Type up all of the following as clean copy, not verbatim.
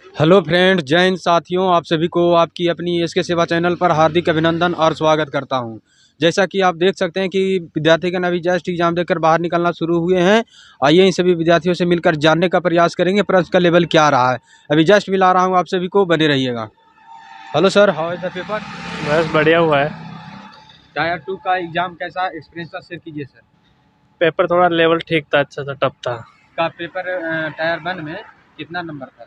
Hello friends, जय हिंद साथियों। आप सभी को आपकी अपनी एसके सेवा चैनल पर हार्दिक अभिनंदन और स्वागत करता हूं। जैसा कि आप देख सकते हैं कि विद्यार्थी का अभी जस्ट एग्जाम देकर बाहर निकलना शुरू हुए हैं। आइए इन सभी विद्यार्थियों से मिलकर जानने का प्रयास करेंगे प्रश्न का लेवल क्या रहा है। अभी जस्ट मिला रहा हूँ, आप सभी को बने रहिएगा। Hello sir, how is the paper? बस बढ़िया हुआ है। टायर 2 का एग्जाम कैसा एक्सपीरियंस था, शेयर कीजिए सर। पेपर थोड़ा लेवल ठीक था, अच्छा था, टफ था। का पेपर टायर 1 में कितना नंबर था?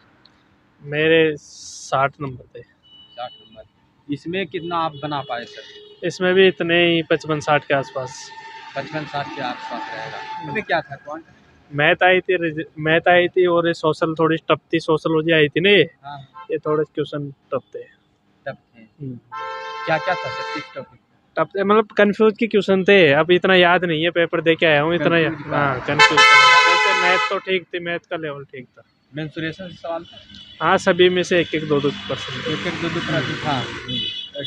मेरे 60 नंबर थे। 60 नंबर। इसमें कितना आप बना पाए सर? इसमें भी इतने ही 55-60 के आसपास। 55-60 के आसपास रहेगा। इसमें क्या था, कौन? मैथ आई थी और ये सोशल थोड़ी टफ थी। सोशलॉजी आई थी ना, हाँ, ये थोड़े क्वेश्चन टफ थे। टफ थे। क्या क्या था सर, किस टॉपिक? टफ थे मतलब कंफ्यूज के क्वेश्चन थे। अब इतना याद नहीं है, पेपर दे के आया हूँ इतना। हाँ, कंफ्यूज। वैसे मैथ तो ठीक थी, मैथ का लेवल ठीक था। मेंसुरेशन से सवाल था? हाँ, सभी में से एक एक दो परसेंट। एक एक दो दो प्रश्न था।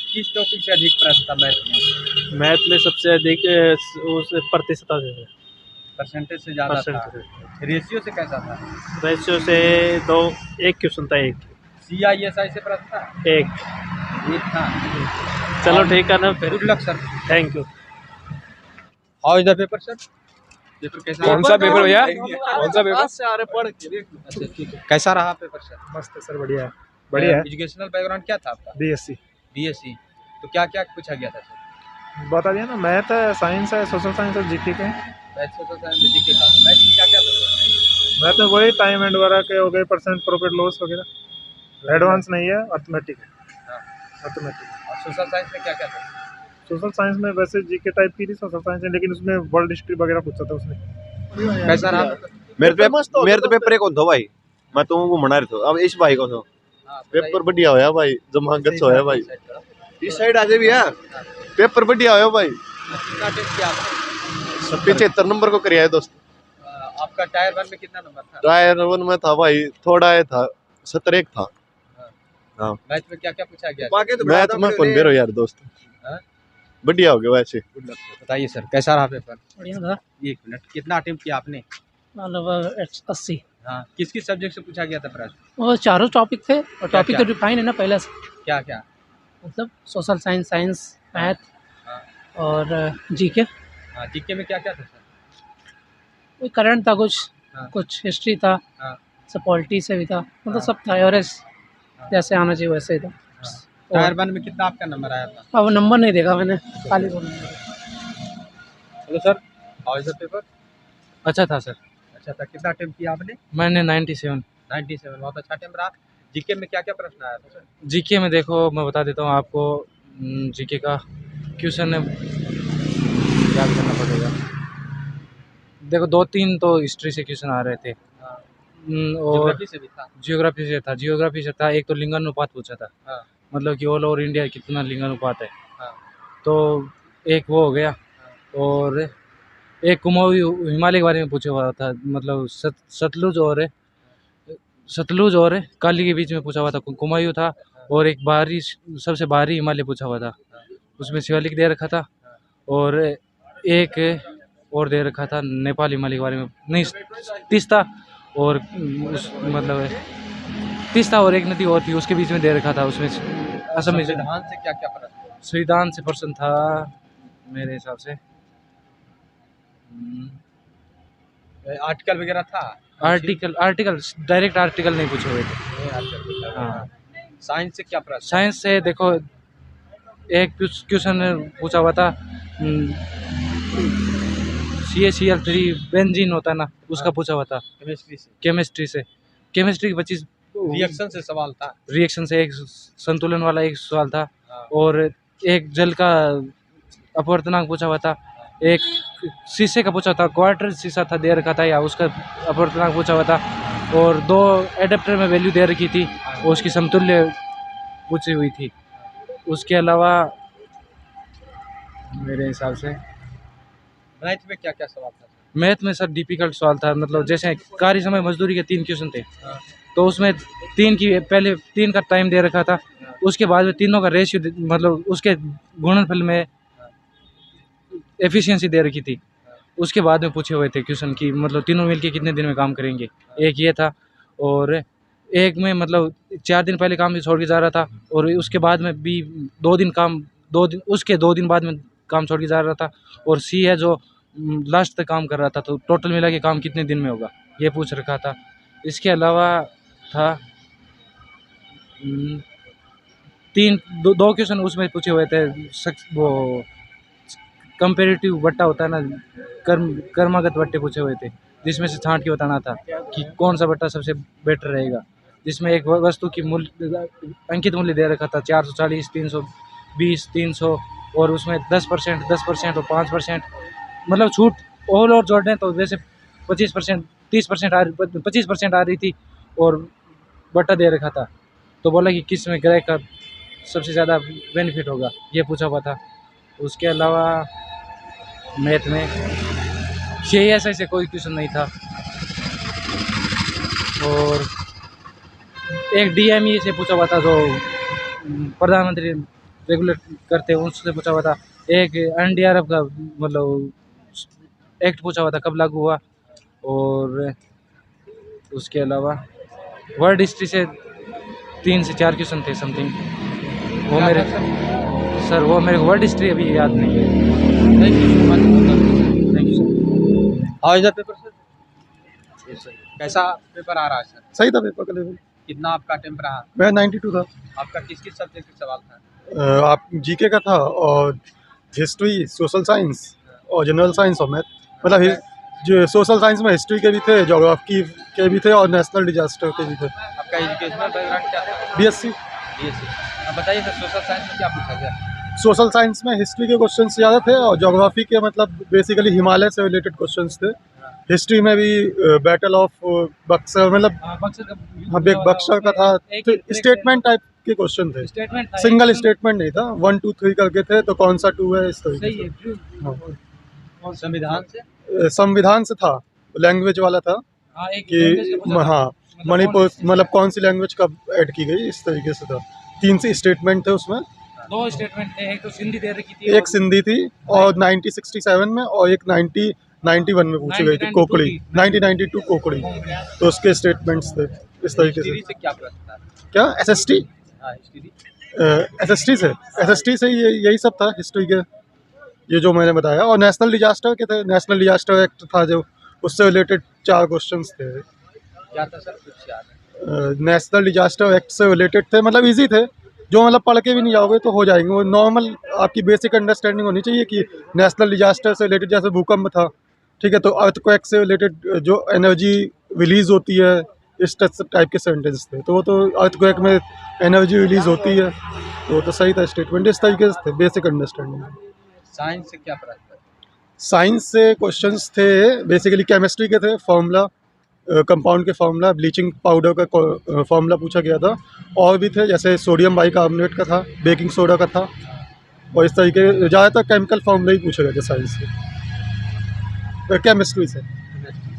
किस टॉपिक से अधिक प्रश्न था मैथ में? मैथ में सबसे अधिक उस प्रतिशत से परसेंटेज से ज़्यादा था। रेशियो से कैसा था? रेशियो से एक क्वेश्चन था। एक CISI से प्रश्न था? एक था। चलो ठीक है ना फिर। Good luck sir. Thank you. How is the paper sir? Paper कैसा? कौन सा पेपर भैया? कौन सा पेपर? से आ रहे पढ़ के देख। अच्छा ठीक है। कैसा रहा पेपर सर? मस्त है सर, बढ़िया है। बढ़िया है। एजुकेशनल बैकग्राउंड क्या था आपका? BSc। BSc। तो क्या क्या पूछा गया था सर? बता दिया ना, मैथ है, साइंस है, सोशल साइंस और जीके के। मैथ, सोशल साइंस, जीके का। मैथ में क्या क्या था? मैथ में वही टाइम एंड वगैरह के हो गए, परसेंट प्रॉफिट लॉस वगैरह। एडवांस नहीं है, अर्थमेटिक है। हाँ। अर्थमेटिक। और सोशल साइंस में क्या क्या था? सोशल साइंस में वैसे जीके टाइप की थी सोशल साइंस में, लेकिन उसमें वर्ल्ड हिस्ट्री वगैरह पूछा था उसने। कैसा रहा? मेरे तो पेपर एक होता भाई, मैं तो घूमना रहा था। अब इस भाई को तो पेपर बढ़िया होया भाई, जमागत होया भाई। इस साइड आजे भी है, पेपर बढ़िया होया भाई। कितना अटेम्प्ट किया आपने? 75 नंबर को करिया है दोस्त। आपका टायर 1 में कितना नंबर था? टायर 1 में था भाई, थोड़ा ये था, 71 था। हाँ। मैथ में क्या क्या पूछा गया? मैथ में कौन बेरो यार दोस्त। बढ़िया हो गया वैसे। बताइए सर, कैसा रहा पेपर? बढ़िया था। 1 मिनट, कितना अटेम्प्ट किया आपने? लगभग 80। हाँ, किस किस सब्जेक्ट से पूछा गया था प्रश्न? वो चारों टॉपिक थे, और टॉपिक क्या? तो डिफाइन है ना पहले से। क्या क्या? मतलब सोशल साइंस, साइंस, मैथ हाँ। और जीके। हाँ, जीके में क्या क्या था सर? कोई करंट था, कुछ हाँ। कुछ हिस्ट्री था, हाँ। सब पॉलिटी से भी था, मतलब हाँ। सब था। एवरेज जैसे आना चाहिए वैसे ही था। टायर 1 में कितना आपका नंबर आया था? अब नंबर नहीं देखा मैंने, खाली बोला। Hello sir, how is the paper? अच्छा था सर। अच्छा था। कितना अटेम्प्ट किया आपने? मैंने 97। 97, बहुत अच्छा अटेम्प्ट रहा। जीके में क्या क्या प्रश्न आया था सर? जीके में देखो, मैं बता देता हूँ आपको। जीके का क्वेश्चन याद करना पड़ेगा। देखो, 2-3 तो हिस्ट्री से क्वेश्चन आ रहे थे। हाँ। और ज्योग्राफी से भी था? जियोग्राफी से था। एक तो लिंगानुपात पूछा था। हाँ। मतलब कि ऑल ओवर इंडिया कितना लिंगानुपात है। हाँ। तो एक वो हो गया। और एक कुमाऊं हिमालय के बारे में पूछा हुआ था। मतलब सतलुज और काली के बीच में पूछा हुआ था, कुमायूं था। और एक बाहरी, सबसे बाहरी हिमालय पूछा हुआ था, उसमें शिवालिक दे रखा था। और एक और दे रखा था नेपाल हिमालय के बारे में, नहीं, तीस्ता। और उस मतलब तीस्ता और एक नदी और थी, उसके बीच में दे रखा था। उसमें असम में संविधान से क्या क्या प्रश्न? संविधान से प्रश्न था मेरे हिसाब से। आर्टिकल वगैरह था? आर्टिकल डायरेक्ट आर्टिकल नहीं पूछे हुए थे। हाँ। साइंस से क्या प्रश्न? साइंस से देखो, एक क्वेश्चन पूछा हुआ था, CaCl3 बेंजीन होता है ना, उसका पूछा हुआ था। केमिस्ट्री की 25 रिएक्शन से सवाल था। रिएक्शन से एक संतुलन वाला एक सवाल था। और एक जल का अपवर्तनांक पूछा हुआ था। एक शीशे का पूछा था, क्वार्टर शीशा था दे रखा था, या उसका अपवर्तनांक पूछा हुआ था। और 2 एडेप्टर में वैल्यू दे रखी थी, और उसकी समतुल्य पूछी हुई थी। उसके अलावा मेरे हिसाब से मैथ में क्या क्या सवाल था? मैथ में सर डिफिकल्ट सवाल था। मतलब जैसे कार्य समय मजदूरी के 3 क्वेश्चन थे, तो उसमें 3 की पहले 3 का टाइम दे रखा था। उसके बाद में तीनों का रेशियो, मतलब उसके गुणनफल में एफिशिएंसी दे रखी थी। उसके बाद में पूछे हुए थे क्वेश्चन की, मतलब तीनों मिलके कितने दिन में काम करेंगे, एक ये था। और एक में मतलब 4 दिन पहले काम छोड़ के जा रहा था और उसके बाद में भी 2 दिन बाद में काम छोड़ के जा रहा था। और सी है जो लास्ट तक काम कर रहा था, तो टोटल मिला के काम कितने दिन में होगा ये पूछ रखा था। इसके अलावा था 2 क्वेश्चन उसमें पूछे हुए थे, वो कंपेरेटिव बट्टा होता है ना, कर्मागत बट्टे पूछे हुए थे, जिसमें से छांट के बताना था कि कौन सा बट्टा सबसे बेटर रहेगा। जिसमें एक वस्तु की मूल्य अंकित मूल्य दे रखा था 440, 320, 300 और उसमें 10% और 5%, मतलब छूट ऑल और जोड़ दें तो जैसे 25%, 30% 25% आ रही थी और बट्टा दे रखा था। तो बोला कि किस में ग्राहक का सबसे ज़्यादा बेनिफिट होगा, ये पूछा हुआ था। उसके अलावा मैथ में CISI से कोई क्वेश्चन नहीं था और एक DME से पूछा हुआ था, जो प्रधानमंत्री रेगुलेट करते हैं उनसे पूछा हुआ था। एक NDRF का मतलब एक्ट पूछा हुआ था, कब लागू हुआ। और उसके अलावा वर्ल्ड हिस्ट्री से 3 से 4 क्वेश्चन थे समथिंग, वो मेरे को वर्ल्ड हिस्ट्री अभी याद नहीं है। Thank you so much. Thank you sir. How is the paper sir? कैसा पेपर आ रहा है सर? सही था पेपर का लेवल। कितना आपका अटेम्प्ट रहा? मैं 92 था। आपका किस किस सब्जेक्ट का सवाल था? आप जीके का था और हिस्ट्री, सोशल साइंस और जनरल साइंस और मैथ। मतलब जो सोशल साइंस में हिस्ट्री के भी थे, ज्योग्राफी के भी थे और नेशनल डिजास्टर के भी थे। आपका एजुकेशनल बैकग्राउंड क्या था? BSc। अब बताइए सर, सोशल साइंस में क्या पूछा गया? सोशल साइंस में हिस्ट्री के क्वेश्चन ज़्यादा थे और ज्योग्राफी के मतलब बेसिकली हिमालय से रिलेटेड क्वेश्चंस थे। हिस्ट्री में भी बैटल ऑफ बक्सर, मतलब हाँ बक्सर का था। स्टेटमेंट टाइप के क्वेश्चन थे, सिंगल स्टेटमेंट नहीं था, 1 2 3 करके थे, तो कौन सा 2 है इस तरीके से। और संविधान से था, लैंग्वेज वाला था कि हाँ मणिपुर मतलब कौन सी लैंग्वेज कब ऐड की गई, इस तरीके से था। 3 से स्टेटमेंट थे उसमें, 2 स्टेटमेंट थे, एक तो सिंधी दे रखी थी, एक सिंधी थी और 1967 में और एक 1991 में पूछी गई थी कोकड़ी, 1992 कोकड़ी, तो उसके स्टेटमेंट्स थे इस तरीके से। से क्या प्रश्न था? क्या SST? हाँ, हिस्ट्री। SST से यही सब था हिस्ट्री के, ये जो मैंने बताया। और नेशनल डिजास्टर के थे, नेशनल डिजास्टर एक्ट था जो, उससे रिलेटेड 4 क्वेश्चंस थे। क्या था सर, कुछ याद है? नेशनल डिजास्टर एक्ट से रिलेटेड थे, मतलब इजी थे, जो मतलब पढ़ के भी नहीं जाओगे तो हो जाएंगे वो। नॉर्मल आपकी बेसिक अंडरस्टैंडिंग होनी चाहिए कि नेशनल डिजास्टर से रिलेटेड, जैसे भूकंप था, ठीक है, तो अर्थक्वेक से रिलेटेड जो एनर्जी रिलीज होती है, इस टाइप के सेंटेंस थे। तो वो तो अर्थक्वेक में एनर्जी रिलीज होती है, तो वो तो सही था स्टेटमेंट, इस तरीके से थे बेसिक अंडरस्टैंडिंग। साइंस से क्या प्रश्न था? साइंस से क्वेश्चंस थे बेसिकली केमिस्ट्री के थे, फार्मूला, कंपाउंड के फार्मूला, ब्लीचिंग पाउडर का फार्मूला पूछा गया था। और भी थे, जैसे सोडियम बाइकार्बोनेट का था, बेकिंग सोडा का था, और इस तरीके ज़्यादातर केमिकल फार्मूला ही पूछे गए थे साइंस से, केमिस्ट्री से।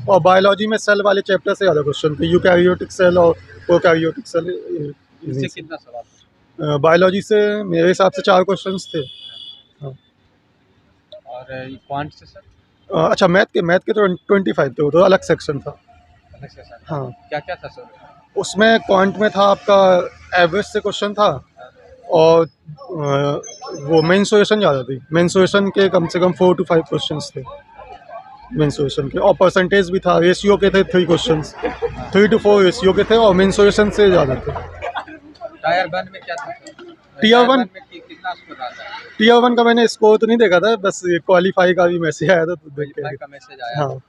और बायोलॉजी में सेल वाले चैप्टर से ज़्यादा क्वेश्चन थे, यूकैरियोटिक सेल और प्रोकैरियोटिक सेल। इससे कितना सवाल था? बायोलॉजी से मेरे हिसाब से 4 क्वेश्चंस थे। और क्वांट से सर? अच्छा, मैथ के तो 25 थे, वो तो अलग सेक्शन था। हाँ, क्या क्या था सर? उसमें क्वांट में था आपका एवरेज से क्वेश्चन था, और वो मेंसुरेशन ज़्यादा थी। मेंसुरेशन के कम से कम 4 to 5 क्वेश्चंस थे मेंसुरेशन के, और परसेंटेज भी था। रेशियो के थे 3 क्वेश्चंस, 3 to 4 रेशियो के थे, और मेंसुरेशन से ज़्यादा थे। टायर 1 में क्या था? Tier 1 में कितना स्कोर रहा था? Tier 1 का मैंने स्कोर तो नहीं देखा था, बस क्वालिफाई का भी मैसेज आया था तो देख के। का मैसेज आया। हाँ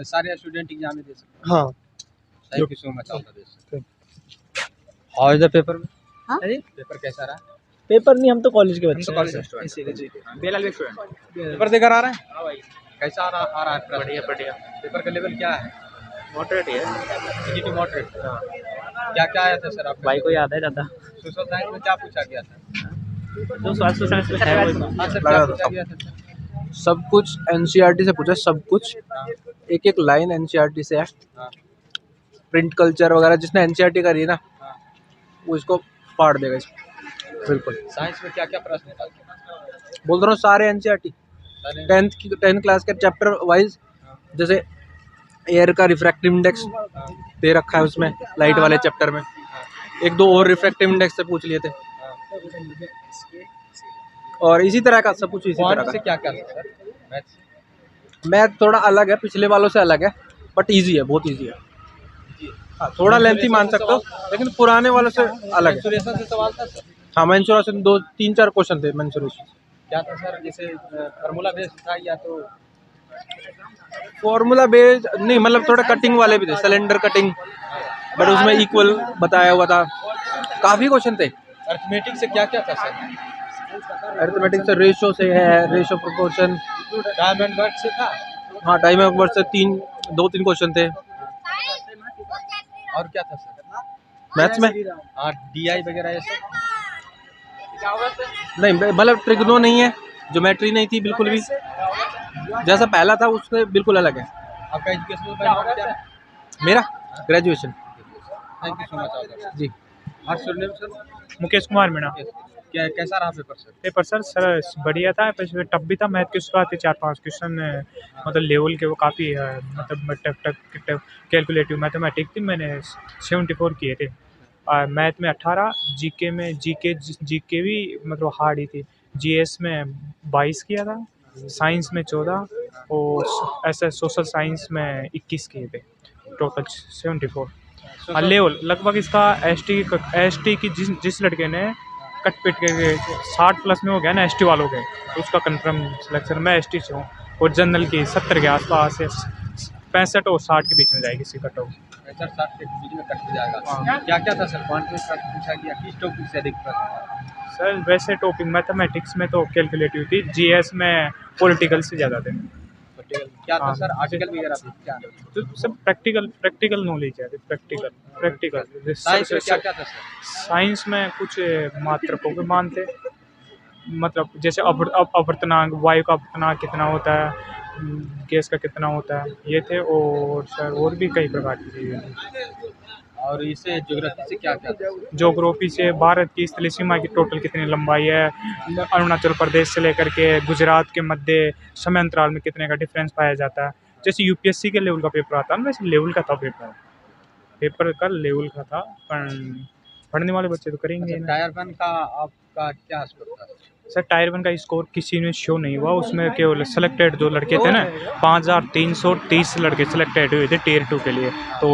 सारे स्टूडेंट एग्जाम में दे सकते हैं। हाँ। Thank you so much all the best. How is the paper में? हाँ? पेपर कैसा रहा? पेपर नहीं, हम तो कॉलेज के बच्चे कॉलेज स्टूडेंट, बेलाल स्टूडेंट पेपर देकर आ रहे हैं? हाँ भाई। कैसा आ रहा है? बढ़िया। पेपर का लेवल क्या है? मॉडरेट है। Positive moderate. क्या क्या आया था सर आपका? भाई को याद है ज़्यादा, सोशल साइंस में क्या पूछा गया था? जो स्वास्थ्य साइंस में है वो। हाँ सर, क्या पूछा गया था सर? सब कुछ NCERT से पूछा, सब कुछ, एक एक लाइन NCERT से है। प्रिंट कल्चर वगैरह जिसने NCERT करी है ना, वो इसको फाड़ देगा इसको बिल्कुल। साइंस में क्या क्या प्रश्न था? बोल रहा हूँ सारे NCERT 10th क्लास के चैप्टर वाइज, जैसे एयर का रिफ्रैक्टिव इंडेक्स दे रखा है उसमें, लाइट वाले चैप्टर में। एक दो और रिफ्रैक्टिव इंडेक्स से पूछ लिए थे, और इसी तरह का सब कुछ इसी तरह से का। क्या क्या था सर? मैथ थोड़ा अलग है, पिछले वालों से अलग है, बट इजी है, बहुत इजी है। हाँ, थोड़ा लेंथी मान सकते हो, लेकिन पुराने वालों से अलग है। मेंसुरेशन से सवाल था सर? हाँ, मेंसुरेशन 2-3-4 क्वेश्चन थे मेंसुरेशन। क्या था सर? जैसे फार्मूला बेस्ड था या तो फॉर्मूला बेस्ड नहीं, मतलब थोड़ा कटिंग वाले भी थे, सिलेंडर कटिंग, बट उसमें इक्वल बताया हुआ था। काफ़ी क्वेश्चन थे। अर्थमेटिक से क्या क्या था सर? अरिथमेटिक से रेशो से है, ratio proportion. Time and work से था? हाँ, टाइम ऑफ वर्क से 2-3 क्वेश्चन थे। और क्या था सर मैथ्स में? हाँ, DI वगैरह ये सब? नहीं, मतलब ट्रिग्नो नहीं है, ज्योमेट्री नहीं थी बिल्कुल भी, जैसा पहला था उससे बिल्कुल अलग है। आपका एजुकेशनल बैकग्राउंड क्या है? मेरा graduation. Thank you so much जी। और सुरनेम सर? मुकेश कुमार मीणा। क्या कैसा रहा पेपर सर? पेपर सर बढ़िया था, पर टफ भी था। मैथ के उसके बाद 4-5 क्वेश्चन मतलब लेवल के वो काफ़ी मतलब टफ कैलकुलेटिव मैथमेटिक्स थी। मैंने 74 किए थे। मैथ में 18, जीके भी मतलब हार्ड ही थी। GS में 22 किया था, साइंस में 14 और ऐसे सोशल साइंस में 21 किए थे, टोटल 74। लेवल लगभग इसका एसटी की जिस लड़के ने कट पिट के 60 प्लस में हो गया ना ST वालों के, तो उसका कंफर्म सिलेक्शन। मैं ST से हूँ, और जनरल की 70 के आसपास से 65 और 60 के बीच में जाएगी इसकी कट ऑफ। 60 के बीच में कट जाएगा। क्या क्या था सर? क्वांटिटी प्रश्न पूछा गया, किस टॉपिक से अधिक प्रश्न? सर वैसे टॉपिक मैथमेटिक्स में तो कैलकुलेटिव थी, GS में पॉलिटिकल से ज़्यादा थे। क्या था सर? आर्टिकल वगैरह थी क्या? तो सब प्रैक्टिकल नॉलेज है, प्रैक्टिकल। साइंस में क्या क्या था सर? साइंस में कुछ मात्रकों के मान थे, मतलब जैसे अपवर्तनांक, वायु का अपवर्तनांक कितना होता है, गैस का कितना होता है, ये थे। और सर और भी कई प्रकार की चीज़ें थी। और इसे ज्योग्राफी से क्या क्या था? ज्योग्राफी से भारत की स्थलीय सीमा की टोटल कितनी लंबाई है, अरुणाचल प्रदेश से लेकर के गुजरात के मध्य समय अंतराल में कितने का डिफरेंस पाया जाता है। जैसे UPSC के लेवल का पेपर आता है ना, वैसे लेवल का था पेपर का लेवल का था, पर पढ़ने वाले बच्चे तो करेंगे अच्छा, ना। टायर 1 का आपका क्या स्कोर था? सर टायर 1 का स्कोर किसी में शो नहीं हुआ, उसमें केवल सेलेक्टेड जो लड़के थे ना, 5330 लड़के सेलेक्टेड हुए थे Tier 2 के लिए, तो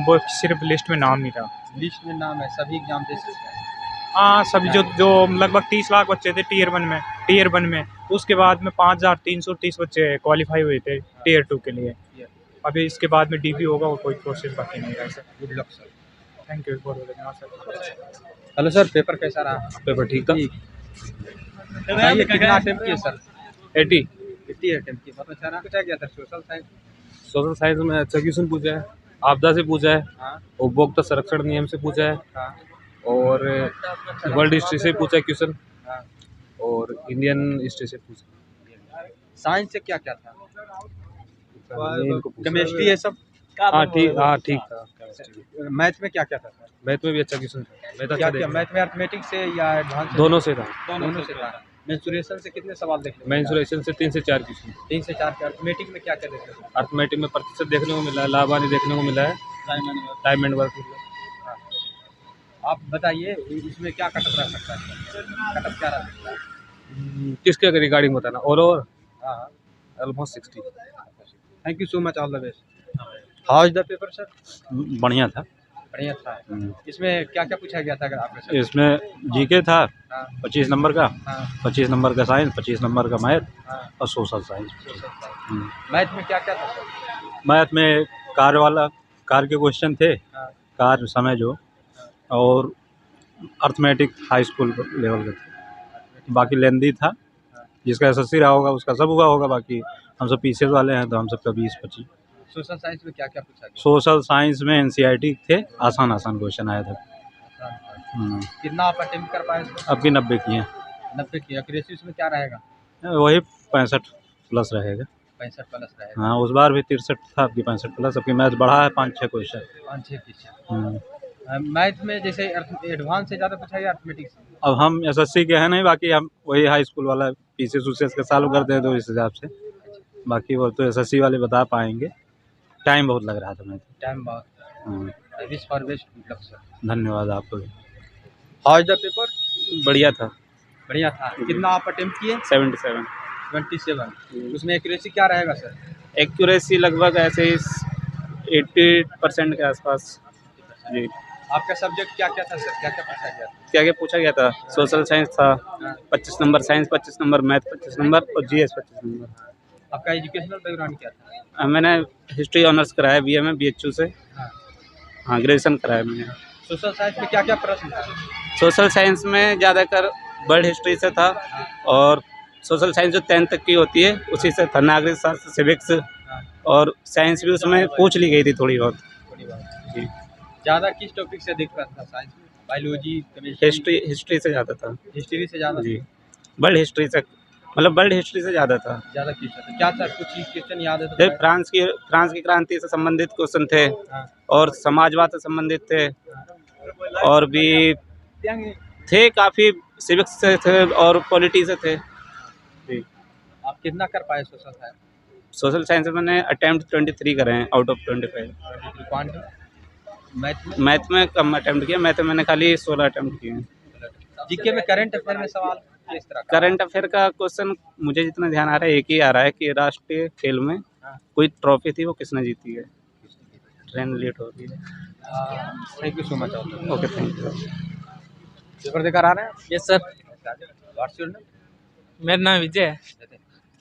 वो सिर्फ लिस्ट में नाम नहीं था। लिस्ट में नाम है, सभी एग्जाम दे सकते हैं? हाँ, सभी जो लगभग 30 लाख बच्चे थे Tier 1 में, उसके बाद में 5330 बच्चे क्वालिफाई हुए थे Tier 2 के लिए। अभी इसके बाद में DP होगा, और कोई प्रोसेस बाकी नहीं रहा sir. Good luck sir. Thank you, बहुत धन्यवाद सर। हेलो सर, पेपर कैसा रहा? पेपर ठीक था। बताइए कितना अटेम्प्ट किए सर? 80। 80 अटेम्प्ट किए, बहुत अच्छा रहा। पूछा गया था सोशल साइंस? सोशल साइंस में अच्छा क्वेश्चन पूछा है, आपदा से पूछा है, हाँ उपभोक्ता संरक्षण नियम से पूछा है, हाँ और वर्ल्ड हिस्ट्री से पूछा है क्वेश्चन, हाँ। और इंडियन हिस्ट्री से पूछा। साइंस से क्या क्या था? इनको पूछा। केमिस्ट्री ये सब? हाँ ठीक था। मैथ में क्या क्या था सर? मैथ में भी अच्छा क्वेश्चन था। मैथ क्या अच्छा क्या? देखा। मैथ में अर्थमेटिक्स से या एडवांस? दोनों से था। दोनों से था। मेंसुरेशन से कितने सवाल देखने को मिला? मेंसुरेशन से 3 से 4 क्वेश्चन। 3 से 4 के। अर्थमेटिक में क्या क्या देखने को मिला? अर्थमेटिक में प्रतिशत देखने को मिला है, लाभ हानि देखने को मिला है, टाइम एंड वर्क। आप बताइए इसमें क्या कटअप रह सकता है? कटअप क्या रह सकता है? किसके रिगार्डिंग बताना? और हाँ almost 60। Thank you so much, all the best. How is the paper sir? बढ़िया था। बढ़िया था। इसमें क्या क्या पूछा गया था अगर आपने सर? इसमें जीके था हाँ 25 नंबर का, हाँ 25 नंबर का साइंस, 25 नंबर का मैथ हाँ। और सोशल साइंस। मैथ में क्या क्या था सर? मैथ में कार के क्वेश्चन थे, हाँ कार समय जो, और अर्थमेटिक हाई स्कूल लेवल का था। बाकी लेंदी था, जिसका SSC रहा होगा उसका सब हुआ होगा, बाकी हम सब पीसीएस वाले हैं तो हम सबका 20-25। सोशल साइंस में क्या क्या पूछा गया? सोशल साइंस में NCERT थे, आसान क्वेश्चन आया था। कितना आप अटेम्प्ट कर पाए इसमें? अब की 90 किए, 90 की। एक्यूरेसी उसमें क्या रहेगा? वही 65 प्लस रहेगा। 65 प्लस रहेगा। हाँ, उस बार भी 63 था, आपकी 65 प्लस। आपकी मैथ बढ़ा है 5-6 क्वेश्चन। 5-6 क्वेश्चन। मैथ में जैसे एडवांस से ज़्यादा पूछा गया अर्थमेटिक्स? अब हम SSC के हैं नहीं, बाकी हम वही हाई स्कूल वाला पीसीएस का चालू करते हैं तो इस हिसाब से, बाकी वो तो SSC वाले बता पाएंगे। टाइम बहुत लग रहा था मैं। टाइम बहुत। हाँ, wish for best good luck sir. धन्यवाद आपको भी। How is the paper? बढ़िया था। बढ़िया था। कितना आप अटेम्प्ट किए? 77। 27। उसमें एक्यूरेसी क्या रहेगा सर? एक्यूरेसी लगभग ऐसे ही 80% के आसपास। जी। आपका सब्जेक्ट क्या क्या था सर? क्या क्या पूछा गया था? क्या क्या पूछा गया था? सोशल साइंस था 25 number, science 25 number, math 25 number और जीएस 25 नंबर। आपका एजुकेशनल बैकग्राउंड क्या था? मैंने हिस्ट्री ऑनर्स कराया बीए में बीएचयू से। हाँ। हाँ, ग्रेजुएशन कराया मैंने। सोशल साइंस में क्या क्या प्रश्न था? सोशल साइंस में ज़्यादातर वर्ल्ड हिस्ट्री से था और सोशल साइंस जो 10th तक की होती है उसी से था। नागरिक शास्त्र, सिविक्स और साइंस भी उसमें पूछ ली गई थी थोड़ी बहुत। जी। ज़्यादा किस टॉपिक से दिक्कत था साइंस में? Biology, chemistry? हिस्ट्री से ज़्यादा था। हिस्ट्री से ज़्यादा? जी। वर्ल्ड हिस्ट्री से, मतलब वर्ल्ड हिस्ट्री से ज़्यादा था। ज़्यादा क्वेश्चन था। क्या था? कुछ क्वेश्चन याद है तो जैसे फ्रांस की क्रांति से संबंधित क्वेश्चन थे हाँ। और समाजवाद से संबंधित थे और भी थे काफ़ी, सिविक्स से थे और पॉलिटी से थे। जी। आप कितना कर पाए सोशल साइंस? सोशल साइंस में मैंने अटैम्प्ट 23 करे हैं आउट ऑफ 25। क्वांट मैथ में? मैथ में कम अटैम्प्ट किया, मैथ में मैंने खाली 16 अटैम्प्ट किए हैं। जीके में करंट अफेयर में सवाल किस तरह का? करंट अफेयर का क्वेश्चन मुझे जितना ध्यान आ रहा है एक ही आ रहा है कि राष्ट्रीय खेल में कोई ट्रॉफी थी वो किसने जीती है। ट्रेन लेट हो रही है। Thank you so much. Okay, thank you. Paper देकर आ रहे हैं? Yes sir. What's your name? मेरा नाम विजय है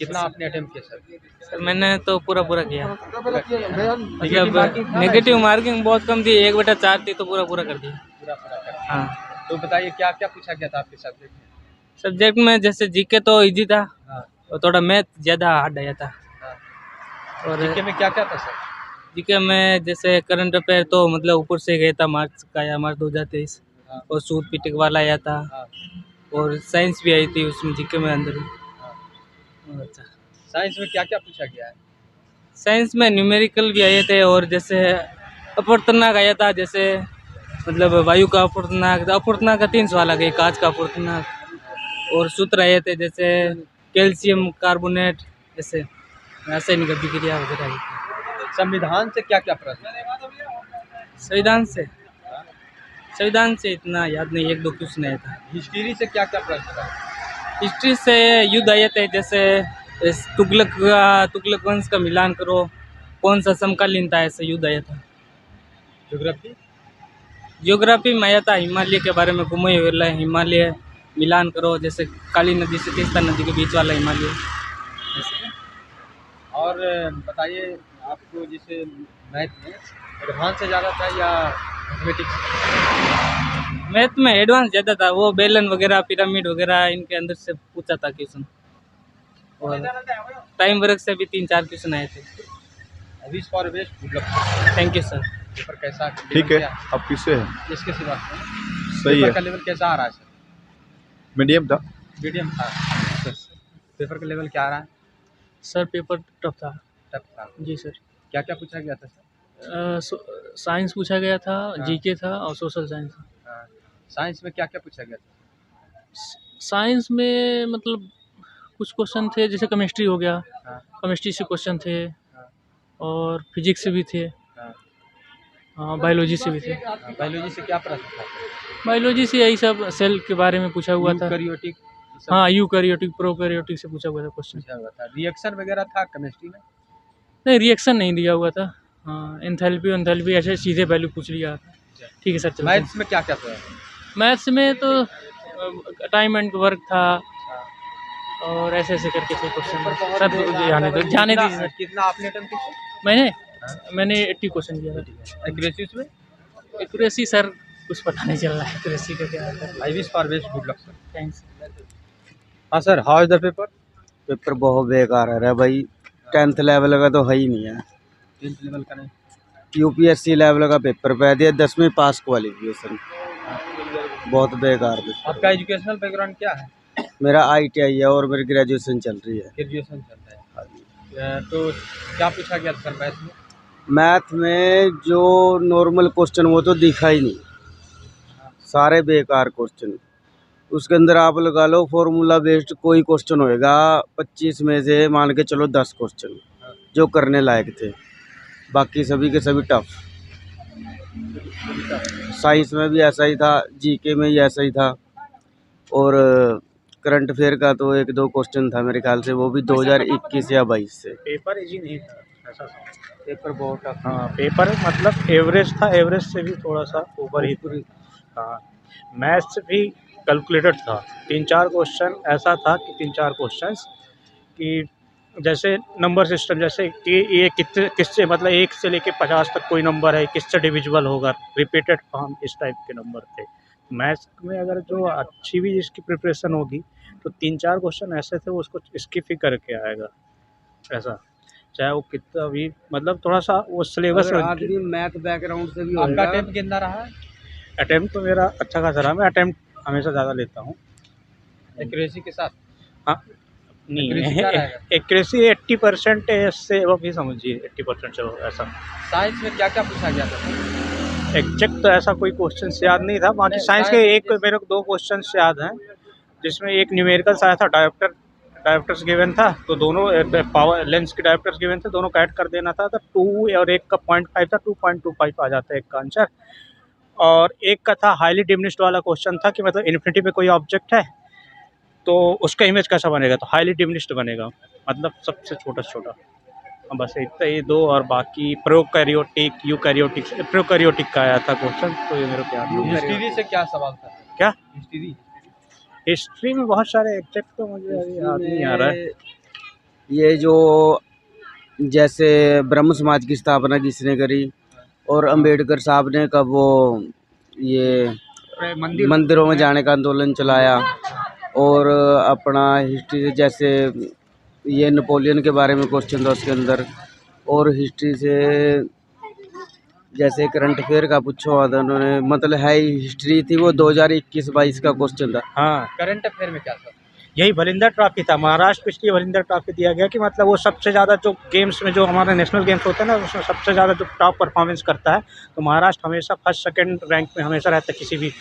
कितना आपने अटेम्प्ट किया सर? सर। मैंने तो पूरा किया। देखिए अब नेगेटिव मार्किंग बहुत कम थी, 1/4 थी तो पूरा कर दिया। पूरा कर। हाँ। तो बताइए क्या क्या पूछा गया था आपके सब्जेक्ट में? सब्जेक्ट में जैसे जीके तो इजी था हाँ। और थोड़ा मैथ ज़्यादा हार्ड आया था। हाँ। और जीके में क्या क्या था सर? जीके में जैसे करंट अफेयर तो मतलब ऊपर से गया था, मार्च का आया, मार्च 2023। हाँ। और सूद पिटक वाला आया था। हाँ। और साइंस भी आई थी उसमें जीके में अंदर। अच्छा। साइंस में क्या क्या पूछा गया है? साइंस में न्यूमेरिकल भी आए थे और जैसे अपवर्तनांक आया था, जैसे मतलब वायु का अपवर्तनांक का 3 सवाल आ गए, कांच का अपवर्तनांक। और सूत्र आए थे जैसे कैल्शियम कार्बोनेट, जैसे रासायनिक अभिक्रिया वगैरह आई थी। संविधान से क्या क्या प्रश्न? संविधान से इतना याद नहीं, 1-2 क्वेश्चन आया था। हिस्ट्री से क्या क्या प्रश्न था? हिस्ट्री से युद्ध आए थे, जैसे तुगलक वंश का मिलान करो, कौन सा समकालीन था, ऐसे युद्ध आया था। ज्योग्राफी में आया था हिमालय के बारे में, घूमे हुए हिमालय मिलान करो, जैसे काली नदी से तीस्ता नदी के बीच वाला हिमालय। और बताइए आपको जैसे मैथ में एडवांस से ज़्यादा था या मैथमेटिक्स? मैथ में एडवांस ज़्यादा था, वो बेलन वगैरह पिरामिड वगैरह इनके अंदर से पूछा था क्वेश्चन। और टाइम वर्क से भी 3-4 क्वेश्चन आए थे। Wish for best good luck. Thank you sir. Paper कैसा? ठीक है। आप किससे हैं? इसके सिवा सही पेपर है। का लेवल कैसा आ रहा है सर? मीडियम था। मीडियम था। पेपर का लेवल क्या आ रहा है? सर पेपर टफ था। टफ था। जी सर। क्या क्या पूछा गया था सर? साइंस पूछा गया था, हाँ। जीके था और सोशल साइंस। साइंस में क्या क्या पूछा गया था? साइंस में मतलब कुछ क्वेश्चन थे, जैसे केमिस्ट्री हो गया, हाँ। केमिस्ट्री से क्वेश्चन थे हाँ। और फिजिक्स से भी थे। हाँ। हाँ, बायोलॉजी से भी थे। बायोलॉजी से क्या प्रश्न था? बायोलॉजी से यही सब सेल के बारे में पूछा हुआ था। यूकैरियोटिक हाँ, यूकैरियोटिक प्रोकैरियोटिक से पूछा हुआ था क्वेश्चन। पूछा हुआ था। रिएक्शन वगैरह था केमिस्ट्री में? नहीं, रिएक्शन नहीं दिया हुआ था। हाँ, एंथैल्पी ऐसे सीधे वैल्यू पूछ लिया। ठीक है सर, चलते हैं। मैथ्स में क्या क्या था? मैथ्स में तो टाइम एंड वर्क था और ऐसे करके थे क्वेश्चन। सर जाने दीजिए सर। कितना आपने अटेम्प्ट किया? मैंने 80 क्वेश्चन किया था। एक्यूरेसी में? एक्यूरेसी सर कुछ पता नहीं चल रहा है एक्यूरेसी का क्या है। I wish for best good luck sir. Thanks. हाँ sir, how is the paper? Paper बहुत बेकार है भाई। 10th लेवल का तो है ही नहीं है। 10th लेवल का नहीं? यूपीएससी लेवल का पेपर पे दिया, 10वीं पास क्वालिफिकेशन। बहुत बेकार पेपर। आपका एजुकेशनल बैकग्राउंड क्या है? मेरा ITI है और मेरी ग्रेजुएशन चल रही है। ग्रेजुएशन चल रहा है। तो क्या पूछा गया सर मैथ में? मैथ में जो नॉर्मल क्वेश्चन वो तो दिखा ही नहीं, सारे बेकार क्वेश्चन। उसके अंदर आप लगा लो फॉर्मूला बेस्ड कोई क्वेश्चन होएगा 25 में से मान के चलो 10 क्वेश्चन जो करने लायक थे। बाकी सभी के सभी टफ। साइंस में भी ऐसा ही था, जीके में भी ऐसा ही था, और करंट अफेयर का तो 1-2 क्वेश्चन था मेरे ख्याल से, वो भी 2021 या 22 से। पेपर इजी नहीं था, ऐसा था। पेपर बहुत टफ। हाँ, पेपर मतलब एवरेज था, एवरेज से भी थोड़ा सा ऊपर ही था। हाँ, मैथ्स भी कैलकुलेटेड था। 3-4 क्वेश्चन ऐसा था कि 3-4 क्वेश्चंस कि जैसे नंबर सिस्टम, जैसे कि ये किससे मतलब 1 से लेके 50 तक कोई नंबर है, किससे डिविजिबल होगा, रिपीटेड फॉर्म, इस टाइप के नंबर थे। मैथ्स में अगर जो अच्छी भी जिसकी प्रिपरेशन होगी तो 3-4 क्वेश्चन ऐसे थे वो उसको स्किप ही करके आएगा, ऐसा। चाहे वो कितना भी मतलब थोड़ा सा वो सिलेबस अगर आदमी मैथ बैकग्राउंड से भी आपका होगा। अटेम्प्ट कितना रहा है? अटेम्प्ट तो मेरा अच्छा खासा रहा, मैं अटेम्प्ट हमेशा ज़्यादा लेता हूँ। एक्यूरेसी के साथ? हाँ, नहीं Accuracy क्या रहेगा? एक्यूरेसी 80% से अब भी समझिए, 80% से ऐसा। साइंस में क्या क्या पूछा गया था? एग्जैक्ट तो ऐसा कोई क्वेश्चन याद नहीं था, बाकी साइंस के मेरे को 2 क्वेश्चन याद हैं, जिसमें एक न्यूमेरिकल्स आया था, डायोप्टर्स गिवन था, तो दोनों पावर लेंस के डायोप्टर्स गिवन थे, दोनों का ऐड कर देना था, तो 2 और एक का 0.5 था, 2.25 आ जाता है एक का आंसर। और एक का था हाईली डिमिनिश्ड वाला क्वेश्चन था कि मतलब इन्फिनिटी पे कोई ऑब्जेक्ट है तो उसका इमेज कैसा बनेगा, तो हाईली डिमिनिश्ड बनेगा, मतलब सबसे छोटा से छोटा। बस इतना, ये 2, और बाकी प्रोकैरियोटिक, यूकैरियोटिक, प्रोकैरियोटिक का आया था क्वेश्चन, तो ये मेरे को याद नहीं है। हिस्ट्री से क्या सवाल था? क्या हिस्ट्री में बहुत सारे एग्जैक्ट तो मुझे अभी याद नहीं आ रहा है। ये जो जैसे ब्रह्म समाज की स्थापना किसने करी, और अंबेडकर साहब ने कब वो ये मंदिरों में जाने का आंदोलन चलाया, और अपना हिस्ट्री से जैसे ये नेपोलियन के बारे में क्वेश्चन था उसके अंदर, और हिस्ट्री से जैसे करंट अफेयर का पूछा हुआ था उन्होंने, मतलब है हिस्ट्री थी वो 2021-22 का क्वेश्चन था। हाँ, करंट अफेयर में क्या था? यही भलिंदर ट्रॉफी था, महाराष्ट्र को इसलिए भलिंदर ट्रॉफी दिया गया कि मतलब वो सबसे ज़्यादा जो गेम्स में, जो हमारे नेशनल गेम्स होते हैं ना, उसमें सबसे ज़्यादा जो टॉप परफॉर्मेंस करता है, तो महाराष्ट्र हमेशा फर्स्ट सेकंड रैंक में हमेशा रहता है किसी भी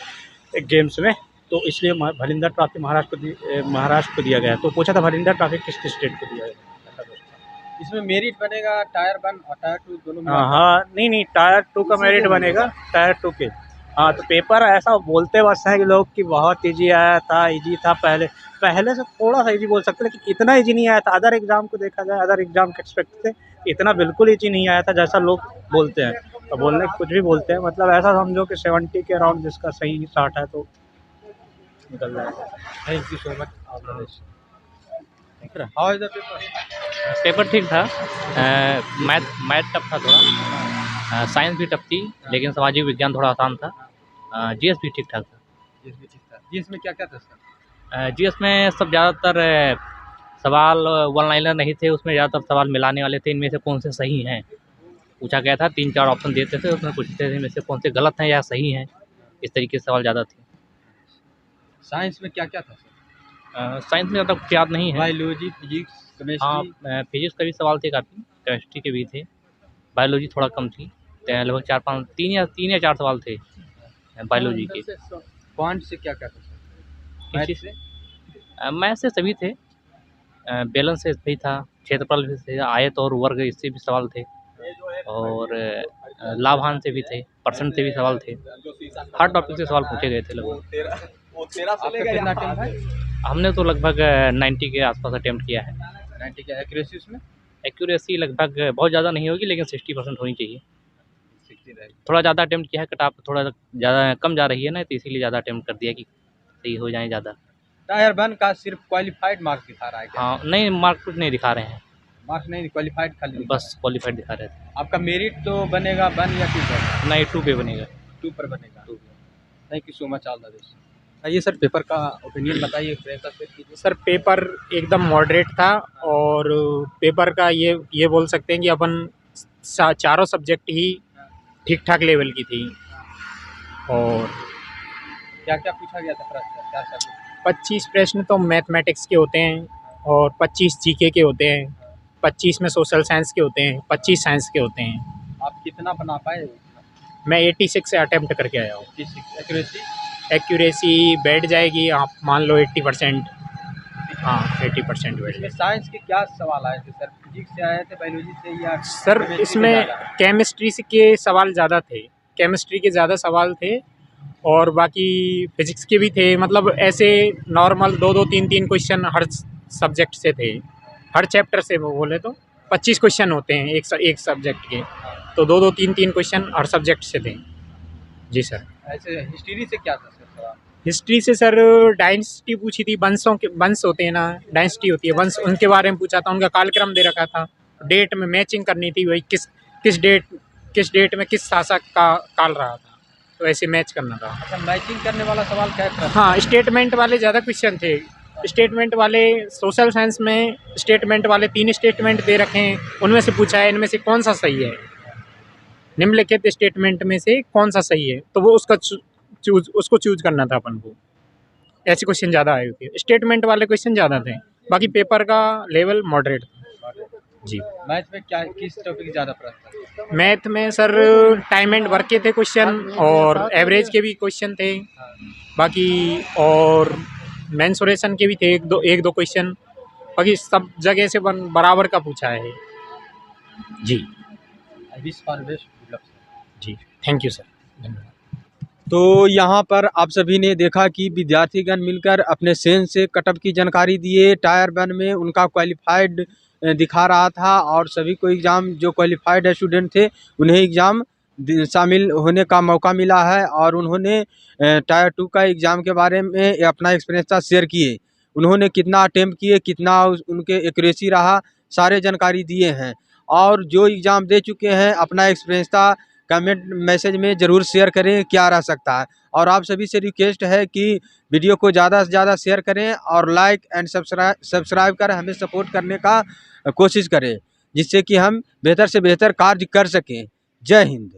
गेम्स में, तो इसलिए भलिंदर ट्रॉफी महाराष्ट्र को दिया गया। तो पूछा था भलिंदर ट्रॉफी किस स्टेट को दिया गया। इसमें मेरिट बनेगा टायर 1 और टायर 2 दोनों में? हाँ, नहीं, टायर 2 का मेरिट बनेगा, टायर 2 के। हाँ, तो पेपर ऐसा बोलते बस हैं कि लोग कि बहुत ईजी आया था, ईजी था, पहले से थोड़ा सा ईजी बोल सकते हैं, लेकिन इतना ईजी नहीं आया था। अदर एग्ज़ाम को देखा जाए, अदर एग्ज़ाम के एक्सपेक्ट थे, इतना बिल्कुल ईजी नहीं आया था जैसा लोग बोलते हैं। तो बोलने कुछ भी बोलते हैं, मतलब ऐसा समझो कि 70 के अराउंड जिसका सही 60 है तो निकल जाएगा। Thank you so much. How is the paper? Paper ठीक था। मैथ टफ था थोड़ा, साइंस भी टफ थी, लेकिन सामाजिक विज्ञान थोड़ा आसान था। जीएस भी ठीक ठाक था। जीएस में क्या क्या था सर? जीएस में सब ज़्यादातर सवाल वन लाइनर नहीं थे, उसमें ज़्यादातर सवाल मिलाने वाले थे। इनमें से कौन से सही हैं पूछा गया था, 3-4 ऑप्शन देते थे, उसमें पूछते थे इनमें से कौन से गलत हैं या सही हैं, इस तरीके से सवाल ज़्यादा थे। साइंस में क्या क्या था सर? साइंस में ज़्यादा कुछ याद नहीं है। बायोलॉजी, फिजिक्स, हाँ, केमिस्ट्री? फिजिक्स का भी सवाल थे काफ़ी, केमिस्ट्री के भी थे, बायोलॉजी थोड़ा कम थी, लगभग 4-5 3 या 4 सवाल थे बायोलॉजी के। क्वांट से क्या क्या था सर? मैथ से? मैथ से सभी थे, बैलेंस से भी था, क्षेत्रफल भी थे, आयत और वर्ग इससे भी सवाल थे, और लाभांश से भी थे, परसेंट से भी सवाल थे। हर टॉपिक से सवाल पूछे गए थे लगभग। आपका कितना अटेम्प्ट है? हमने तो लगभग 90 के आसपास अटेम्प्ट किया है। 90 का एक्यूरेसी उसमें? एक्यूरेसी लगभग बहुत ज़्यादा नहीं होगी, लेकिन 60% होनी चाहिए। 60 रहेगी। थोड़ा ज़्यादा अटेम्प्ट किया है, कट ऑफ थोड़ा ज़्यादा कम जा रही है ना, तो इसीलिए ज़्यादा अटेम्प्ट कर दिया कि सही हो जाए ज़्यादा। टायर 1 का सिर्फ क्वालिफाइड मार्क्स दिखा रहा है क्या? हाँ, नहीं, मार्क कुछ नहीं दिखा रहे हैं, मार्क्स नहीं, क्वालिफाइड खाली दिखा बस क्वालिफाइड दिखा रहे थे। रहा है। आपका मेरिट तो बनेगा 1 या 2 पर? नहीं, 2 पे बनेगा। 2 पर बनेगा। Thank you so much, all the best. आइए सर, पेपर का ओपिनियन बताइए, प्रेशर से कीजिए। सर, पेपर एकदम मॉडरेट था, और पेपर का ये बोल सकते हैं कि अपन चारों सब्जेक्ट ही ठीक ठाक लेवल की थी। और क्या क्या पूछा गया था प्रश्न? 4 सब्जेक्ट? 25 प्रश्न तो मैथमेटिक्स के होते हैं, और 25 जीके के होते हैं, 25 में सोशल साइंस के होते हैं, 25 साइंस के होते हैं। आप कितना बना पाए? मैं 86 से अटेम्प्ट करके आया हूँ। 86। एक्यूरेसी? एक्यूरेसी बैठ जाएगी, आप मान लो 80%। हाँ 80% बैठ इसमें गए। साइंस के क्या सवाल आए थे सर? फिजिक्स से आए थे, बायोलॉजी से, या सर chemistry के इसमें ज़्यादा? केमिस्ट्री के सवाल ज़्यादा थे, केमिस्ट्री के ज़्यादा सवाल थे और बाकी फिजिक्स के भी थे। मतलब ऐसे नॉर्मल 2-2 3-3 क्वेश्चन हर सब्जेक्ट से थे, हर चैप्टर से। वो बोले तो 25 क्वेश्चन होते हैं एक सब्जेक्ट के, तो 2-2 3-3 क्वेश्चन हर सब्जेक्ट से थे। जी सर। ऐसे हिस्ट्री से क्या था सर सवाल? हिस्ट्री से सर डायनेस्टी पूछी थी, वंशों के, वंश होते हैं ना, डायनेस्टी होती है, वंश, उनके बारे में पूछा था। उनका कालक्रम दे रखा था, डेट में मैचिंग करनी थी, वही किस डेट में किस शासक का काल रहा था, तो ऐसे मैच करना था। अच्छा, मैचिंग करने वाला सवाल क्या था? हाँ, स्टेटमेंट वाले ज़्यादा क्वेश्चन थे। स्टेटमेंट वाले सोशल साइंस में स्टेटमेंट वाले 3 स्टेटमेंट दे रखे हैं, उनमें से पूछा है इनमें से कौन सा सही है, निम्नलिखित स्टेटमेंट में से कौन सा सही है, तो वो उसको चूज करना था अपन को। ऐसे क्वेश्चन ज़्यादा आए थे, स्टेटमेंट वाले क्वेश्चन ज़्यादा थे, बाकी पेपर का लेवल मॉडरेट था। जी। मैथ में क्या, किस टॉपिक ज़्यादा प्रश्न थे? मैथ में सर टाइम एंड वर्क के थे क्वेश्चन और एवरेज के भी क्वेश्चन थे, बाकी और मेंसुरेशन के भी थे एक दो क्वेश्चन, बाकी सब जगह से बराबर का पूछा है। जी जी, थैंक यू सर, धन्यवाद। तो यहाँ पर आप सभी ने देखा कि विद्यार्थीगण मिलकर अपने सेंस से कटअप की जानकारी दिए। टायर 1 में उनका क्वालिफाइड दिखा रहा था और सभी को एग्ज़ाम, जो क्वालिफाइड स्टूडेंट थे उन्हें एग्ज़ाम शामिल होने का मौका मिला है और उन्होंने टायर 2 का एग्ज़ाम के बारे में अपना एक्सपीरियंस शेयर किए। उन्होंने कितना अटेम्प्ट किए, कितना उनके एक्यूरेसी रहा, सारे जानकारी दिए हैं। और जो एग्ज़ाम दे चुके हैं अपना एक्सपीरियंस कमेंट मैसेज में ज़रूर शेयर करें क्या रह सकता है। और आप सभी से रिक्वेस्ट है कि वीडियो को ज़्यादा से ज़्यादा शेयर करें और लाइक एंड सब्सक्राइब कर हमें सपोर्ट करने का कोशिश करें, जिससे कि हम बेहतर से बेहतर कार्य कर सकें। जय हिंद।